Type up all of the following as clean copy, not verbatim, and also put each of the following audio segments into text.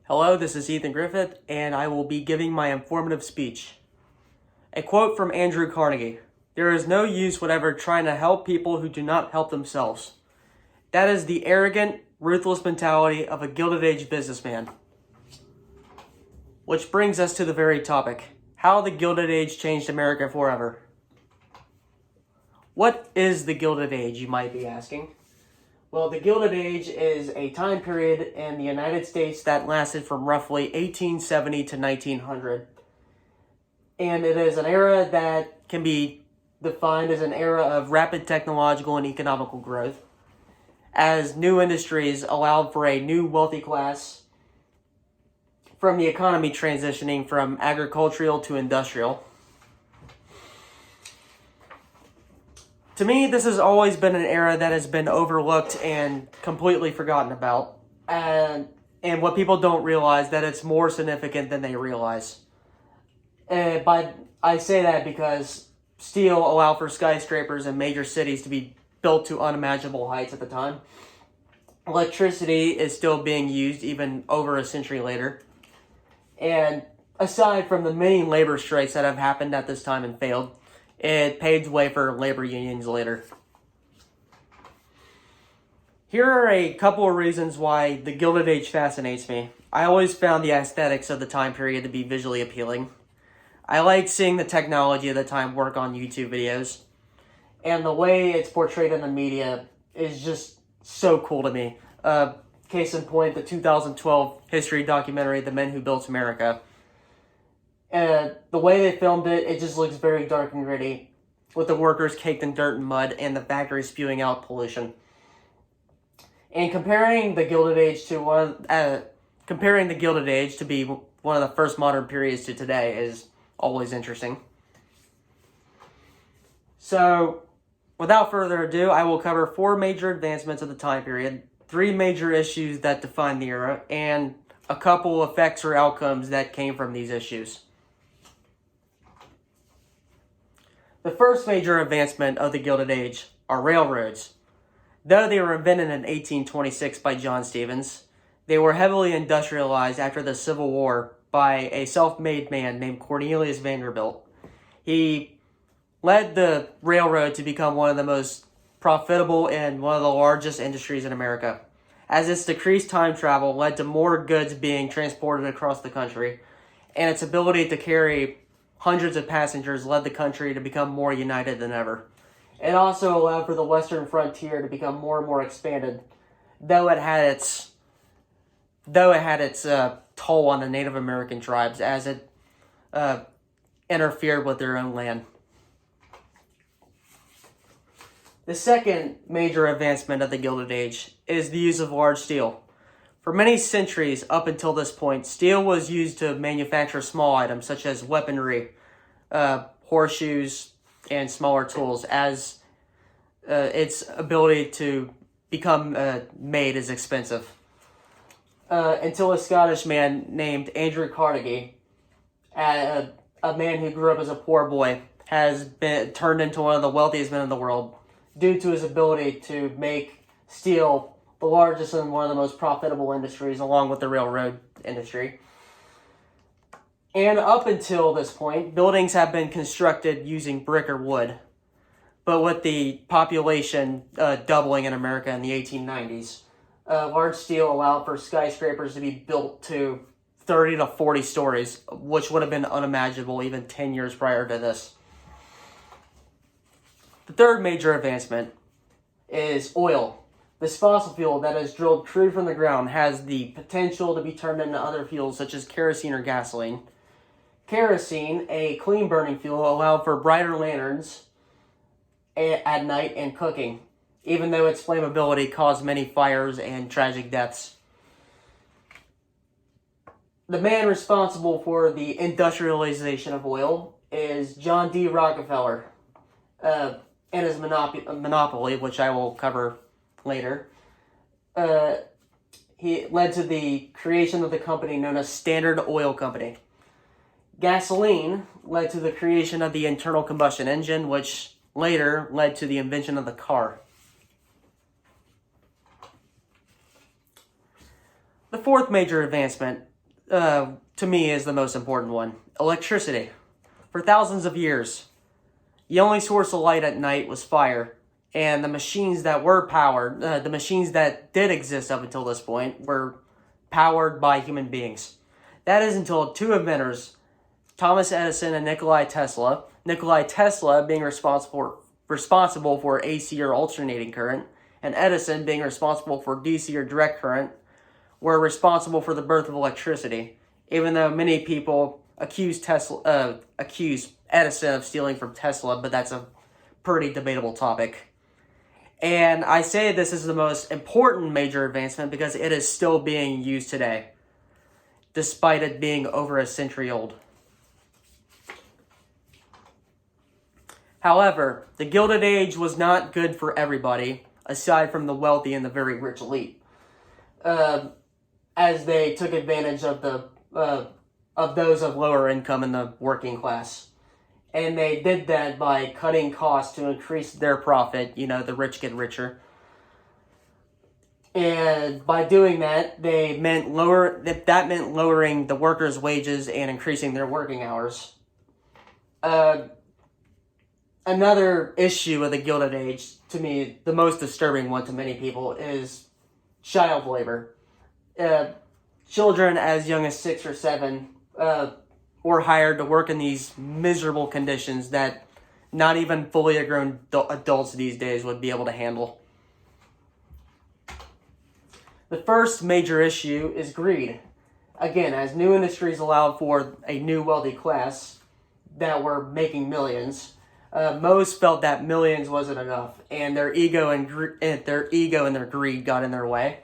Hello, this is Ethan Griffith, and I will be giving my informative speech. A quote from Andrew Carnegie: "There is no use whatever trying to help people who do not help themselves." That is the arrogant, ruthless mentality of a Gilded Age businessman. Which brings us to the very topic: how the Gilded Age changed America forever. What is the Gilded Age, you might be asking? Well, the Gilded Age is a time period in the United States that lasted from roughly 1870 to 1900. And it is an era that can be defined as an era of rapid technological and economical growth, as new industries allowed for a new wealthy class from the economy transitioning from agricultural to industrial. To me, this has always been an era that has been overlooked and completely forgotten about. And what people don't realize, that it's more significant than they realize. I say that because steel allowed for skyscrapers in major cities to be built to unimaginable heights at the time. Electricity is still being used even over a century later. And aside from the many labor strikes that have happened at this time and failed, it paved the way for labor unions later. Here are a couple of reasons why the Gilded Age fascinates me. I always found the aesthetics of the time period to be visually appealing. I like seeing the technology of the time work on YouTube videos. And the way it's portrayed in the media is just so cool to me. Case in point, the 2012 history documentary, The Men Who Built America. The way they filmed it, it just looks very dark and gritty, with the workers caked in dirt and mud and the factory spewing out pollution. And comparing the Gilded Age to be one of the first modern periods to today is always interesting. So, without further ado, I will cover 4 major advancements of the time period, 3 major issues that define the era, and a couple effects or outcomes that came from these issues. The first major advancement of the Gilded Age are railroads. Though they were invented in 1826 by John Stevens, they were heavily industrialized after the Civil War by a self-made man named Cornelius Vanderbilt. He led the railroad to become one of the most profitable and one of the largest industries in America, as its decreased time travel led to more goods being transported across the country, and its ability to carry hundreds of passengers led the country to become more united than ever. It also allowed for the western frontier to become more and more expanded, though it had its toll on the Native American tribes as it interfered with their own land. The second major advancement of the Gilded Age is the use of large steel. For many centuries up until this point, steel was used to manufacture small items such as weaponry, horseshoes, and smaller tools, as its ability to become made is expensive. Until a Scottish man named Andrew Carnegie, a man who grew up as a poor boy, has been turned into one of the wealthiest men in the world due to his ability to make steel the largest and one of the most profitable industries, along with the railroad industry. And up until this point, buildings have been constructed using brick or wood. But with the population doubling in America in the 1890s, large steel allowed for skyscrapers to be built to 30 to 40 stories, which would have been unimaginable even 10 years prior to this. The third major advancement is oil. This fossil fuel that is drilled true from the ground has the potential to be turned into other fuels such as kerosene or gasoline. Kerosene, a clean burning fuel, allowed for brighter lanterns at night and cooking, even though its flammability caused many fires and tragic deaths. The man responsible for the industrialization of oil is John D. Rockefeller, and his monopoly, which I will cover later. He led to the creation of the company known as Standard Oil Company. Gasoline led to the creation of the internal combustion engine, which later led to the invention of the car. The fourth major advancement to me, is the most important one. Electricity. For thousands of years, the only source of light at night was fire, and the machines that were powered, the machines that did exist up until this point, were powered by human beings. That is until two inventors, Thomas Edison and Nikola Tesla. Nikola Tesla being responsible for AC or alternating current, and Edison being responsible for DC or direct current, were responsible for the birth of electricity. Even though many people accuse Edison of stealing from Tesla, but that's a pretty debatable topic. And I say this is the most important major advancement because it is still being used today, despite it being over a century old. However, the Gilded Age was not good for everybody, aside from the wealthy and the very rich elite, as they took advantage of those of lower income and the working class. And they did that by cutting costs to increase their profit. You know, the rich get richer. And by doing that, that meant lowering the workers' wages and increasing their working hours. Another issue of the Gilded Age, to me, the most disturbing one to many people, is child labor. Children as young as 6 or 7 were hired to work in these miserable conditions that not even fully grown adults these days would be able to handle. The first major issue is greed. Again, as new industries allowed for a new wealthy class that were making millions, most felt that millions wasn't enough, and their ego and their greed got in their way,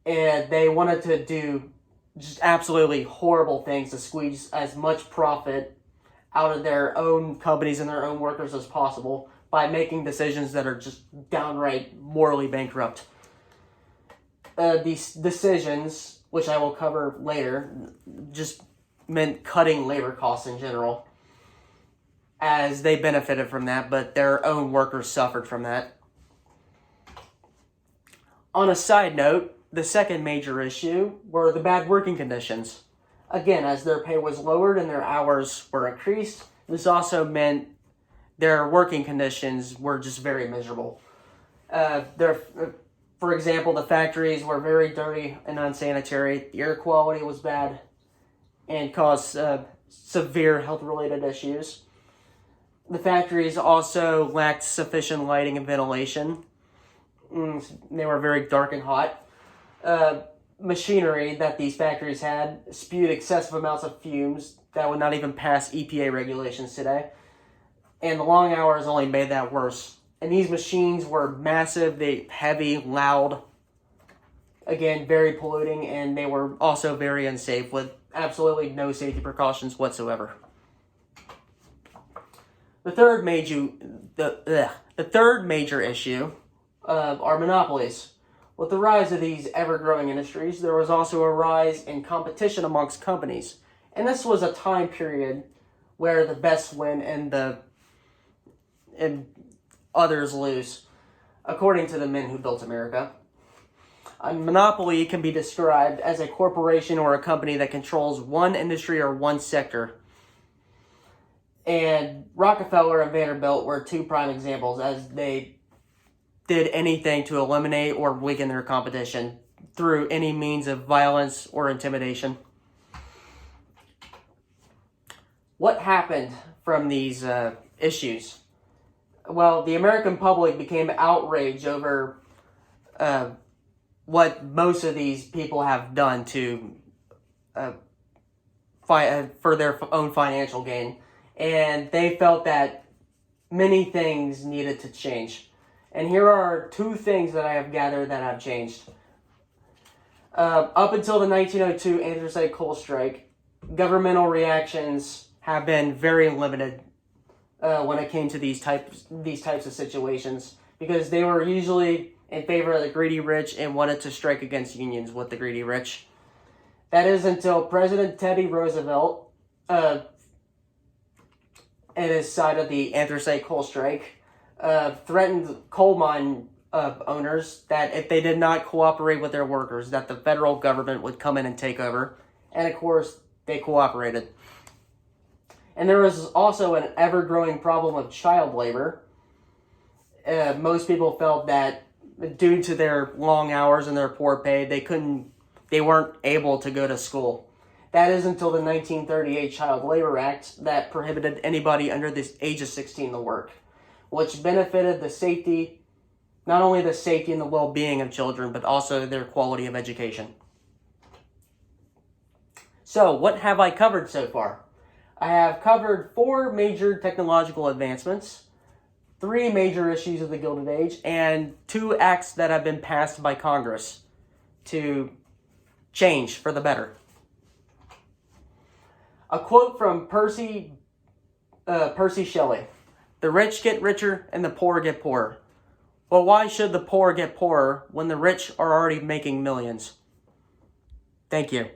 and they wanted to do just absolutely horrible things to squeeze as much profit out of their own companies and their own workers as possible by making decisions that are just downright morally bankrupt. These decisions, which I will cover later, just meant cutting labor costs in general, as they benefited from that, but their own workers suffered from that. On a side note, the second major issue were the bad working conditions. Again, as their pay was lowered and their hours were increased, this also meant their working conditions were just very miserable. For example, the factories were very dirty and unsanitary. The air quality was bad and caused severe health-related issues. The factories also lacked sufficient lighting and ventilation. They were very dark and hot. Machinery that these factories had spewed excessive amounts of fumes that would not even pass EPA regulations today. And the long hours only made that worse. And these machines were massive, heavy, loud, again, very polluting, and they were also very unsafe with absolutely no safety precautions whatsoever. The third major issue are monopolies. With the rise of these ever-growing industries, there was also a rise in competition amongst companies. And this was a time period where the best win and others lose, according to the men who built America. A monopoly can be described as a corporation or a company that controls one industry or one sector. And Rockefeller and Vanderbilt were two prime examples, as they did anything to eliminate or weaken their competition through any means of violence or intimidation. What happened from these issues? Well, the American public became outraged over what most of these people have done to for their own financial gain. And they felt that many things needed to change. And here are two things that I have gathered that have changed. Up until the 1902 anthracite coal strike, governmental reactions have been very limited when it came to these types of situations, because they were usually in favor of the greedy rich and wanted to strike against unions with the greedy rich. That is until President Teddy Roosevelt and his side of the anthracite coal strike threatened coal mine owners that if they did not cooperate with their workers, that the federal government would come in and take over. And of course, they cooperated. And there was also an ever-growing problem of child labor. Most people felt that due to their long hours and their poor pay, they weren't able to go to school. That is until the 1938 Child Labor Act that prohibited anybody under the age of 16 to work, which benefited the safety, not only the safety and the well-being of children, but also their quality of education. So, what have I covered so far? I have covered 4 major technological advancements, 3 major issues of the Gilded Age, and 2 acts that have been passed by Congress to change for the better. A quote from Percy Shelley: "The rich get richer and the poor get poorer. Well, why should the poor get poorer when the rich are already making millions?" Thank you.